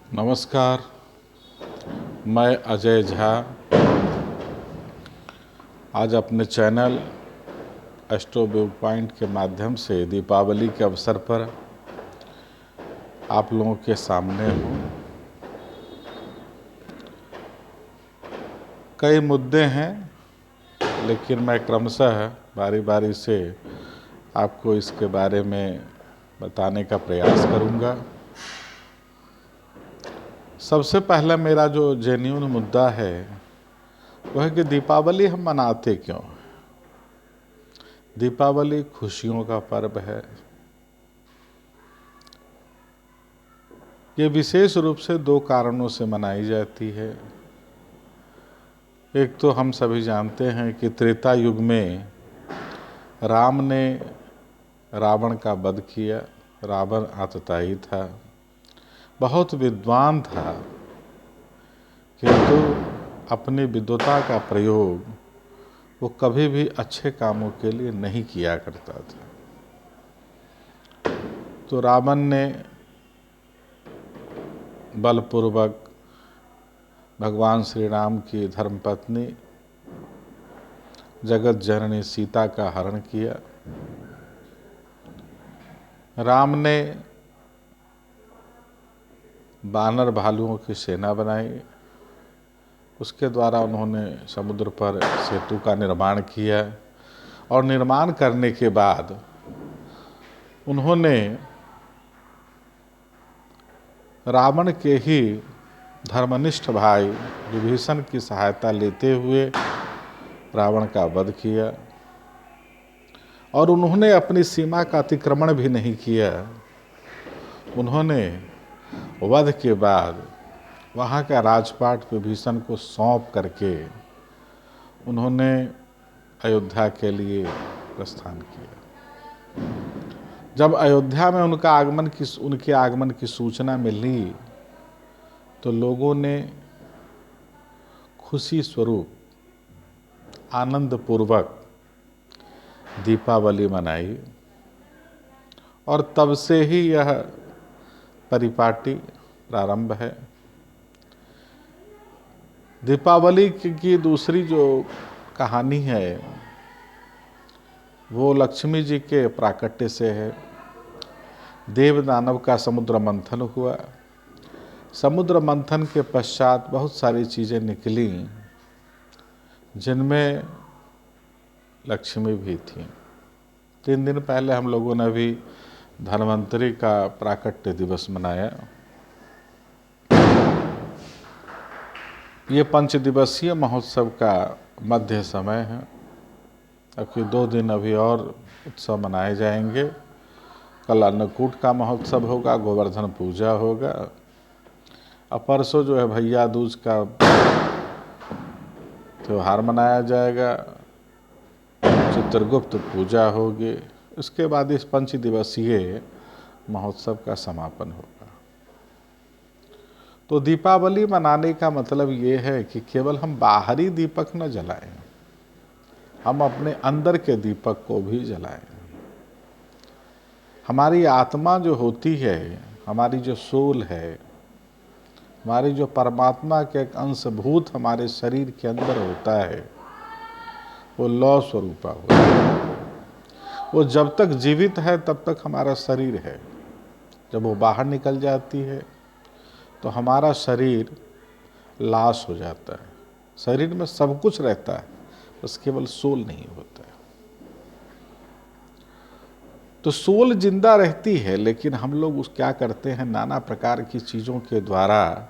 नमस्कार, मैं अजय झा आज अपने चैनल एस्ट्रो व्यू पॉइंट के माध्यम से दीपावली के अवसर पर आप लोगों के सामने हूँ। कई मुद्दे हैं, लेकिन मैं क्रमशः बारी बारी से आपको इसके बारे में बताने का प्रयास करूँगा। सबसे पहला मेरा जो जेन्युइन मुद्दा है वह है कि दीपावली हम मनाते क्यों? दीपावली खुशियों का पर्व है। ये विशेष रूप से दो कारणों से मनाई जाती है। एक तो हम सभी जानते हैं कि त्रेता युग में राम ने रावण का वध किया। रावण आतताई था, बहुत विद्वान था, किंतु अपनी विद्वता का प्रयोग वो कभी भी अच्छे कामों के लिए नहीं किया करता था। तो रावण ने बलपूर्वक भगवान श्री राम की धर्मपत्नी जगत जननी सीता का हरण किया। राम ने बानर भालुओं की सेना बनाई। उसके द्वारा उन्होंने समुद्र पर सेतु का निर्माण किया और निर्माण करने के बाद उन्होंने रावण के ही धर्मनिष्ठ भाई विभीषण की सहायता लेते हुए रावण का वध किया और उन्होंने अपनी सीमा का अतिक्रमण भी नहीं किया। उन्होंने वध के बाद वहाँ का राजपाट विभीषण को सौंप करके उन्होंने अयोध्या के लिए प्रस्थान किया। जब अयोध्या में उनके आगमन की सूचना मिली तो लोगों ने खुशी स्वरूप आनंद पूर्वक दीपावली मनाई और तब से ही यह परिपाटी प्रारंभ है। दीपावली की दूसरी जो कहानी है वो लक्ष्मी जी के प्राकट्य से है। देव दानव का समुद्र मंथन हुआ। समुद्र मंथन के पश्चात बहुत सारी चीज़ें निकली जिनमें लक्ष्मी भी थी। 3 दिन पहले हम लोगों ने भी धन्वंतरि का प्राकट्य दिवस मनाया। ये 5 दिवसीय महोत्सव का मध्य समय है। अभी 2 दिन अभी और उत्सव मनाए जाएंगे। कल अन्नकूट का महोत्सव होगा, गोवर्धन पूजा होगा और परसों जो है भैया दूज का त्यौहार मनाया जाएगा, चित्रगुप्त पूजा होगी। इसके बाद इस 5 दिवसीय महोत्सव का समापन होगा। तो दीपावली मनाने का मतलब ये है कि केवल हम बाहरी दीपक न जलाएं, हम अपने अंदर के दीपक को भी जलाएं। हमारी आत्मा जो होती है, हमारी जो सोल है, हमारी जो परमात्मा के एक अंशभूत हमारे शरीर के अंदर होता है, वो लौ स्वरूपा होता है। वो जब तक जीवित है तब तक हमारा शरीर है। जब वो बाहर निकल जाती है तो हमारा शरीर लाश हो जाता है। शरीर में सब कुछ रहता है, बस केवल सोल नहीं होता है। तो सोल जिंदा रहती है, लेकिन हम लोग क्या करते हैं, नाना प्रकार की चीज़ों के द्वारा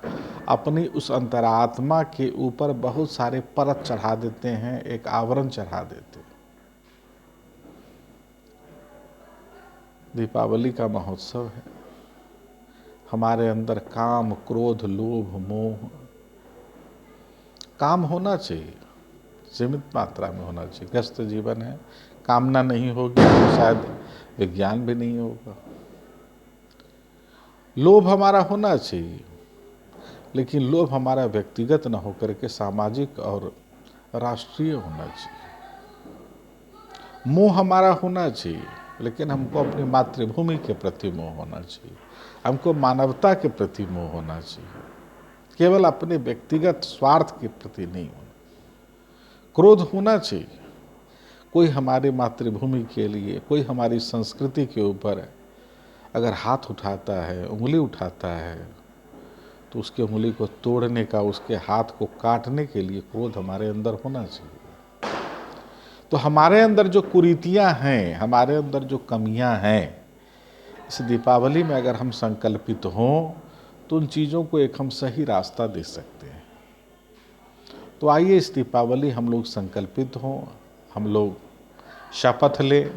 अपनी उस अंतरात्मा के ऊपर बहुत सारे परत चढ़ा देते हैं, एक आवरण चढ़ा देते हैं। दीपावली का महोत्सव है। हमारे अंदर काम, क्रोध, लोभ, मोह, काम होना चाहिए, सीमित मात्रा में होना चाहिए। व्यस्त जीवन है, कामना नहीं होगी तो शायद विज्ञान भी नहीं होगा। लोभ हमारा होना चाहिए, लेकिन लोभ हमारा व्यक्तिगत न होकर के सामाजिक और राष्ट्रीय होना चाहिए। मोह हमारा होना चाहिए, लेकिन हमको अपनी मातृभूमि के प्रति मोह होना चाहिए, हमको मानवता के प्रति मोह होना चाहिए, केवल अपने व्यक्तिगत स्वार्थ के प्रति नहीं होना। क्रोध होना चाहिए, कोई हमारी मातृभूमि के लिए, कोई हमारी संस्कृति के ऊपर अगर हाथ उठाता है, उंगली उठाता है, तो उसके उंगली को तोड़ने का, उसके हाथ को काटने के लिए क्रोध हमारे अंदर होना चाहिए। तो हमारे अंदर जो कुरीतियां हैं, हमारे अंदर जो कमियां हैं, इस दीपावली में अगर हम संकल्पित हों तो उन चीज़ों को एक हम सही रास्ता दे सकते हैं। तो आइए इस दीपावली हम लोग संकल्पित हों, हम लोग शपथ लें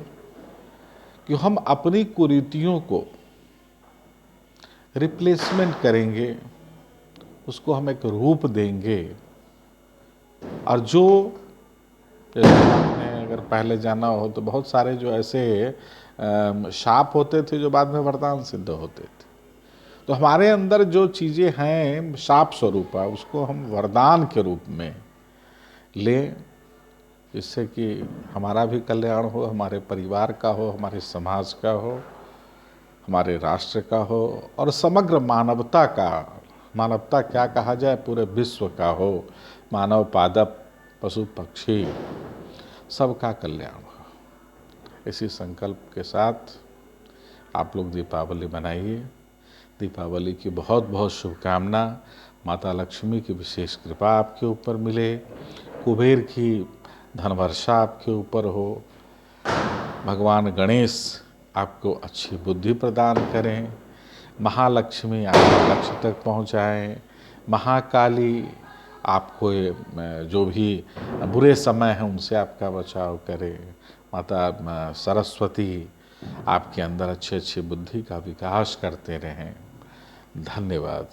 कि हम अपनी कुरीतियों को रिप्लेसमेंट करेंगे, उसको हम एक रूप देंगे। और जो आपने अगर पहले जाना हो तो बहुत सारे जो ऐसे शाप होते थे जो बाद में वरदान सिद्ध होते थे, तो हमारे अंदर जो चीज़ें हैं शाप स्वरूप, उसको हम वरदान के रूप में लें, जिससे कि हमारा भी कल्याण हो, हमारे परिवार का हो, हमारे समाज का हो, हमारे राष्ट्र का हो, और समग्र मानवता का, मानवता क्या कहा जाए, पूरे विश्व का हो, मानव पादप पशु पक्षी सबका कल्याण हो। इसी संकल्प के साथ आप लोग दीपावली मनाइए। दीपावली की बहुत बहुत शुभकामना। माता लक्ष्मी की विशेष कृपा आपके ऊपर मिले, कुबेर की धन वर्षा आपके ऊपर हो, भगवान गणेश आपको अच्छी बुद्धि प्रदान करें, महालक्ष्मी आपके लक्ष्य तक पहुंचाएं, महाकाली आपको जो भी बुरे समय हैं उनसे आपका बचाव करें, माता सरस्वती आपके अंदर अच्छी अच्छी बुद्धि का विकास करते रहें। धन्यवाद।